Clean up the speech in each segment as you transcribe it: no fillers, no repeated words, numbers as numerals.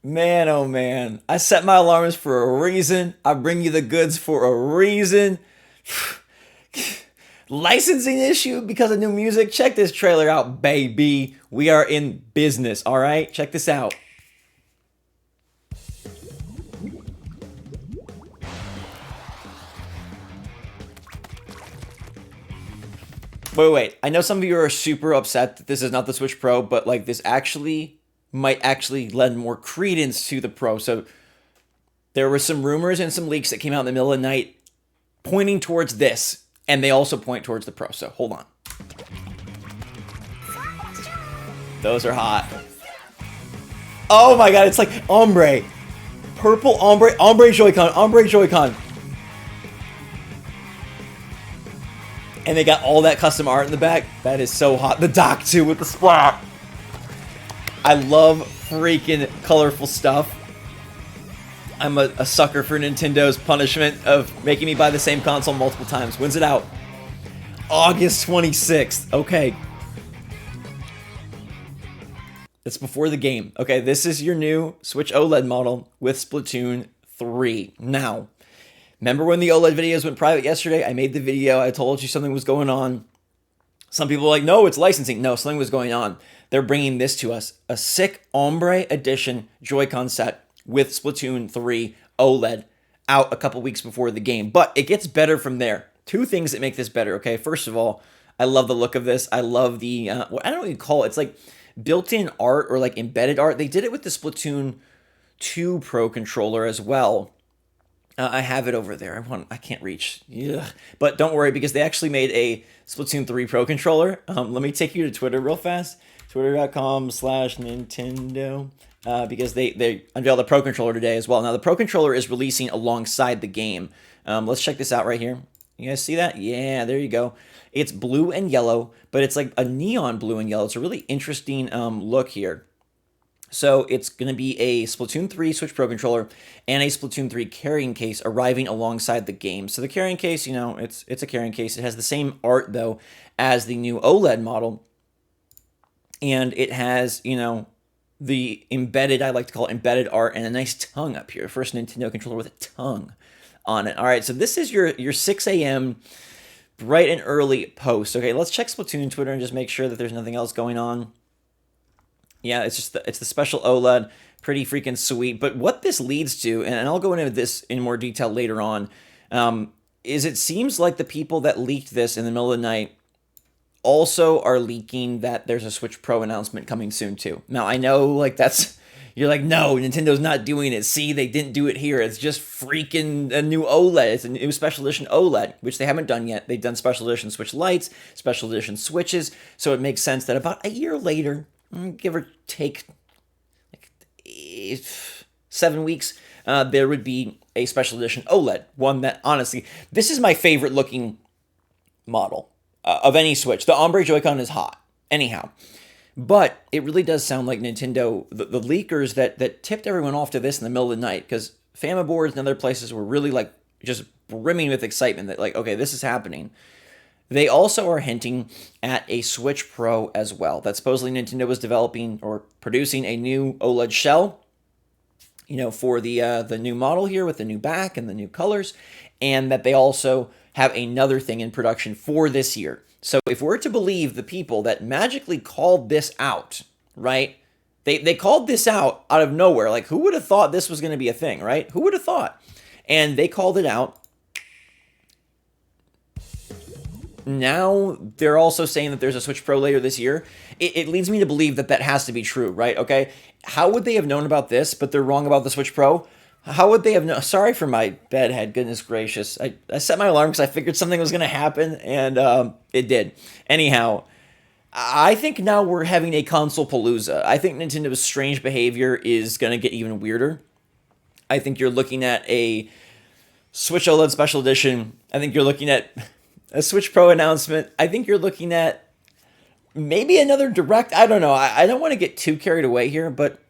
Man, oh man. I set my alarms for a reason. I bring you the goods for a reason. Licensing issue because of new music. Check this trailer out, baby. We are in business, all right? Check this out. Wait. I know some of you are super upset that this is not the Switch Pro, but like this actually might actually lend more credence to the Pro. So there were some rumors and some leaks that came out in the middle of the night pointing towards this, and they also point towards the Pro. So hold on. Those are hot. Oh my god, it's like ombre. Purple ombre, ombre Joy-Con, ombre Joy-Con. And they got all that custom art in the back. That is so hot. The dock too with the splat. I love freaking colorful stuff. I'm a sucker for Nintendo's punishment of making me buy the same console multiple times. When's it out? August 26th. Okay. It's before the game. Okay, this is your new Switch OLED model with Splatoon 3. Now, remember when the OLED videos went private yesterday? I made the video. I told you something was going on. Some people were like, no, it's licensing. No, something was going on. They're bringing this to us. A sick Ombre Edition Joy-Con set with Splatoon 3 OLED out a couple weeks before the game. But it gets better from there. Two things that make this better, okay? First of all, I love the look of this. I love the, what I don't even call it. It's like built-in art or like embedded art. They did it with the Splatoon 2 Pro controller as well. I have it over there. I can't reach. Ugh. But don't worry, because they actually made a Splatoon 3 Pro controller. Let me take you to Twitter real fast. Twitter.com/Nintendo. Because they unveiled the Pro controller today as well. Now, the Pro controller is releasing alongside the game. Let's check this out right here. You guys see that? Yeah, there you go. It's blue and yellow, but it's like a neon blue and yellow. It's a really interesting look here. So it's going to be a Splatoon 3 Switch Pro controller and a Splatoon 3 carrying case arriving alongside the game. So the carrying case, you know, it's a carrying case. It has the same art, though, as the new OLED model. And it has, you know, the embedded, I like to call it embedded art, and a nice tongue up here. First Nintendo controller with a tongue on it. All right, so this is your 6 a.m. bright and early post. Okay, let's check Splatoon Twitter and just make sure that there's nothing else going on. Yeah, it's the special OLED, pretty freaking sweet. But what this leads to, and I'll go into this in more detail later on, is it seems like the people that leaked this in the middle of the night also are leaking that there's a Switch Pro announcement coming soon too. Now I know, like, that's, you're like, no, Nintendo's not doing it. See, they didn't do it here. It's just freaking a new OLED. It's a new special edition OLED, which they haven't done yet. They've done special edition Switch Lights, special edition Switches. So it makes sense that about a year later, give or take, like 7 weeks, there would be a special edition OLED. One that, honestly, this is my favorite looking model of any Switch. The Ombre Joy-Con is hot. Anyhow. But it really does sound like Nintendo, the leakers that tipped everyone off to this in the middle of the night, because Fama boards and other places were really like just brimming with excitement that, like, okay, this is happening. They also are hinting at a Switch Pro as well. That supposedly Nintendo was developing or producing a new OLED shell, you know, for the new model here with the new back and the new colors, and that they also have another thing in production for this year. So if we're to believe the people that magically called this out, right? They called this out of nowhere. Like, who would have thought this was going to be a thing, right? Who would have thought? And they called it out. Now they're also saying that there's a Switch Pro later this year. It leads me to believe that that has to be true, right? Okay, how would they have known about this, but they're wrong about the Switch Pro? How would they have known? Sorry for my bedhead, goodness gracious. I set my alarm because I figured something was going to happen, and it did. Anyhow, I think now we're having a console palooza. I think Nintendo's strange behavior is going to get even weirder. I think you're looking at a Switch OLED Special Edition. I think you're looking at a Switch Pro announcement. I think you're looking at maybe another Direct. I don't know. I don't want to get too carried away here, but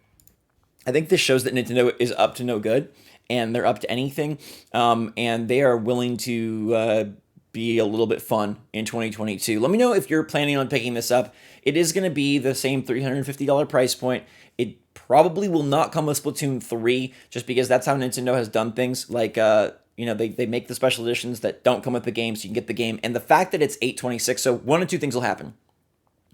I think this shows that Nintendo is up to no good, and they're up to anything, and they are willing to be a little bit fun in 2022. Let me know if you're planning on picking this up. It is going to be the same $350 price point. It probably will not come with Splatoon 3 just because that's how Nintendo has done things. Like, they make the special editions that don't come with the game so you can get the game. And the fact that it's $826, so one of two things will happen.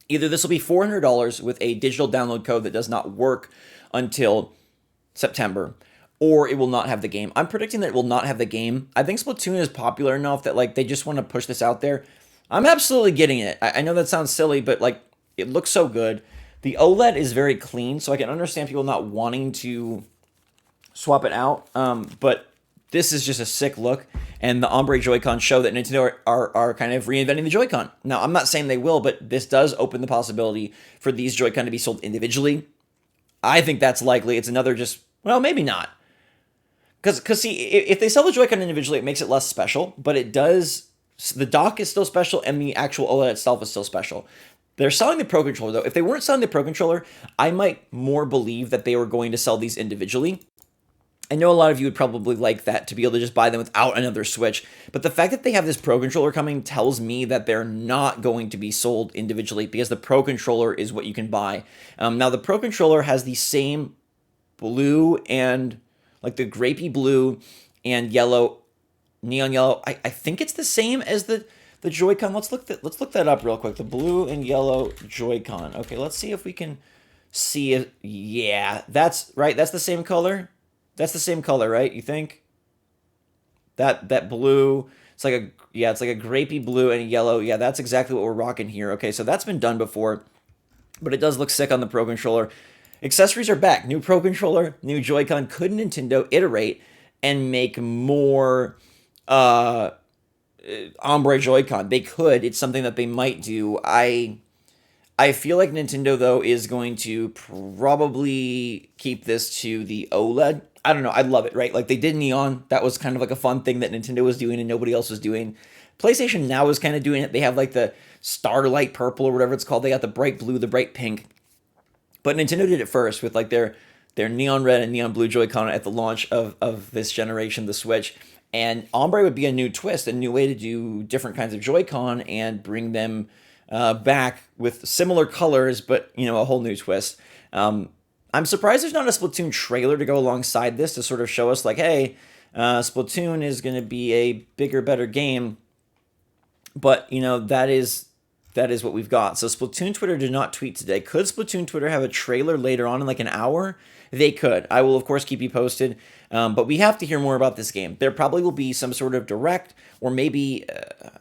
Either this will be $400 with a digital download code that does not work until September, or it will not have the game. I'm predicting that it will not have the game. I think Splatoon is popular enough that like they just want to push this out there. I'm absolutely getting it. I know that sounds silly, but like it looks so good. The OLED is very clean, so I can understand people not wanting to swap it out. But this is just a sick look, and the ombre Joy-Con show that Nintendo are kind of reinventing the Joy-Con. Now, I'm not saying they will, but this does open the possibility for these Joy-Con to be sold individually. I think that's likely. It's another just, well, maybe not. Because see, if they sell the Joy-Con individually, it makes it less special, but it does, the dock is still special, and the actual OLED itself is still special. They're selling the Pro Controller, though. If they weren't selling the Pro Controller, I might more believe that they were going to sell these individually. I know a lot of you would probably like that, to be able to just buy them without another Switch, but the fact that they have this Pro Controller coming tells me that they're not going to be sold individually because the Pro Controller is what you can buy. Now, the Pro Controller has the same blue and, like, the grapey blue and yellow, neon yellow. I think it's the same as the Joy-Con. Let's look that up real quick. The blue and yellow Joy-Con. Okay, let's see if we can see it. Yeah, that's right. That's the same color. That's the same color, right? You think? That blue, it's like a grapey blue and a yellow. Yeah, that's exactly what we're rocking here. Okay, so that's been done before, but it does look sick on the Pro Controller. Accessories are back. New Pro Controller, new Joy-Con. Could Nintendo iterate and make more ombre Joy-Con? They could. It's something that they might do. I feel like Nintendo, though, is going to probably keep this to the OLED. I don't know. I love it, right? Like, they did Neon. That was kind of like a fun thing that Nintendo was doing and nobody else was doing. PlayStation Now is kind of doing it. They have, like, the Starlight Purple or whatever it's called. They got the bright blue, the bright pink. But Nintendo did it first with, like, their Neon Red and Neon Blue Joy-Con at the launch of this generation, the Switch. And Ombre would be a new twist, a new way to do different kinds of Joy-Con and bring them back with similar colors, but, a whole new twist. I'm surprised there's not a Splatoon trailer to go alongside this to sort of show us, like, hey, Splatoon is going to be a bigger, better game. But, that is what we've got. So Splatoon Twitter did not tweet today. Could Splatoon Twitter have a trailer later on in like an hour? They could. I will, of course, keep you posted. But we have to hear more about this game. There probably will be some sort of direct or maybe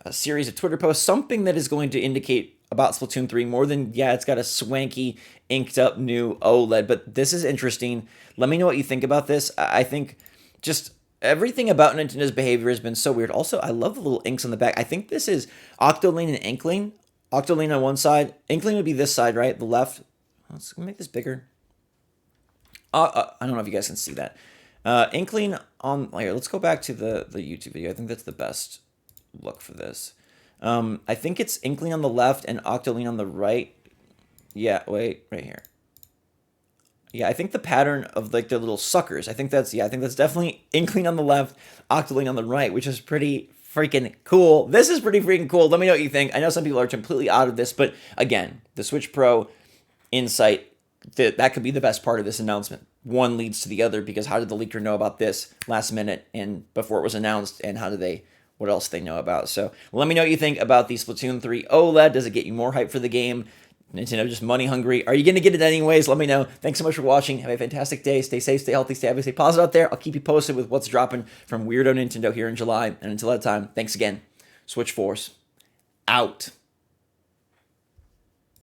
a series of Twitter posts, something that is going to indicate about Splatoon 3 more than, it's got a swanky, inked up new OLED. But this is interesting. Let me know what you think about this. I think just everything about Nintendo's behavior has been so weird. Also, I love the little inks on the back. I think this is Octoling and Inkling. Octoling on one side. Inkling would be this side, right? The left. Let's make this bigger. I don't know if you guys can see that. Inkling on here. Let's go back to the YouTube video. I think that's the best look for this. I think it's Inkling on the left and Octoling on the right. Yeah, wait, right here. Yeah, I think the pattern of like the little suckers. I think that's definitely Inkling on the left, Octoling on the right, which is pretty freaking cool. This is pretty freaking cool. Let me know what you think. I know some people are completely out of this, but again, the Switch Pro Insight, that could be the best part of this announcement. One leads to the other because how did the leaker know about this last minute and before it was announced, and what else they know about? So let me know what you think about the Splatoon 3 OLED. Does it get you more hype for the game? Nintendo just money hungry. Are you going to get it anyways? Let me know. Thanks so much for watching. Have a fantastic day. Stay safe, stay healthy, stay happy, stay positive out there. I'll keep you posted with what's dropping from Weirdo Nintendo here in July. And until that time, thanks again. SwitchForce out.